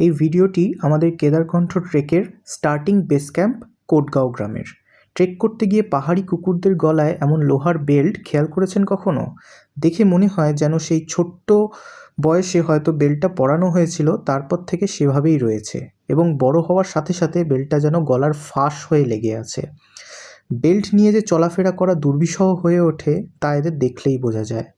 এই ভিডিওটি আমাদের কেদারকণ্ঠ ট্রেকের স্টার্টিং বেস ক্যাম্প কোটগাঁও গ্রামের। ট্রেক করতে গিয়ে পাহাড়ি কুকুরদের গলায় এমন লোহার বেল্ট খেয়াল করেছেন কখনো? দেখে মনে হয় যেন সেই ছোট্ট বয়সে হয়তো বেল্টটা পরানো হয়েছিল, তারপর থেকে সেভাবেই রয়েছে এবং বড় হওয়ার সাথে সাথে বেল্টটা যেন গলার ফাঁস হয়ে লেগে আছে। বেল্ট নিয়ে যে চলাফেরা করা দুর্বিষহ হয়ে ওঠে তা এদের দেখলেই বোঝা যায়।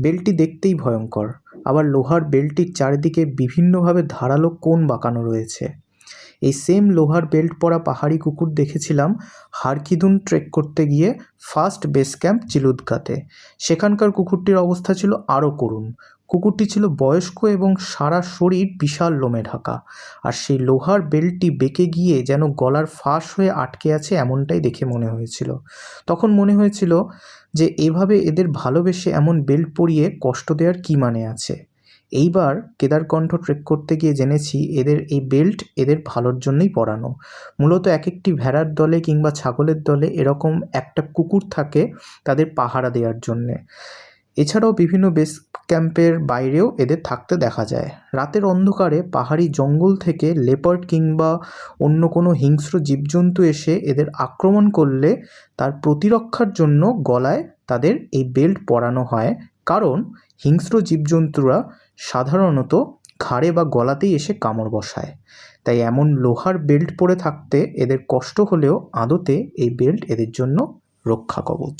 বেল্টটি দেখতেই ভয়ঙ্কর, আবার লোহার বেল্টটির চারিদিকে বিভিন্নভাবে ধারালো কোণ বাঁকানো রয়েছে। এই সেম লোহার বেল্ট পরা পাহাড়ি কুকুর দেখেছিলাম হারকিদুন ট্রেক করতে গিয়ে ফার্স্ট বেস ক্যাম্প চিলুদগাতে। সেখানকার কুকুরটির অবস্থা ছিল আরও করুণ। কুকুরটি ছিল বয়স্ক এবং সারা শরীর বিশাল লোমে ঢাকা, আর সেই লোহার বেল্টটি বেঁকে গিয়ে যেন গলার ফাঁস হয়ে আটকে আছে এমনটাই দেখে মনে হয়েছিল। তখন মনে হয়েছিল যে এভাবে এদের ভালোবেসে এমন বেল্ট পরিয়ে কষ্ট দেওয়ার কী মানে আছে। এইবার কেদারকণ্ঠ ট্রেক করতে গিয়ে জেনেছি এদের এই বেল্ট এদের ভালোর জন্যই পরানো। মূলত এক একটি ভেড়ার দলে কিংবা ছাগলের দলে এরকম একটা কুকুর থাকে তাদের পাহারা দেওয়ার জন্যে। এছাড়াও বিভিন্ন বেস ক্যাম্পের বাইরেও এদের থাকতে দেখা যায়। রাতের অন্ধকারে পাহাড়ি জঙ্গল থেকে লেপার্ড কিংবা অন্য কোনো হিংস্র জীবজন্তু এসে এদের আক্রমণ করলে তার প্রতিরক্ষার জন্য গলায় তাদের এই বেল্ট পরানো হয়, কারণ হিংস্র জীবজন্তুরা সাধারণত ঘাড়ে বা গলাতেই এসে কামড় বসায়। তাই এমন লোহার বেল্ট পরে থাকতে এদের কষ্ট হলেও আদতে এই বেল্ট এদের জন্য রক্ষা কবচ।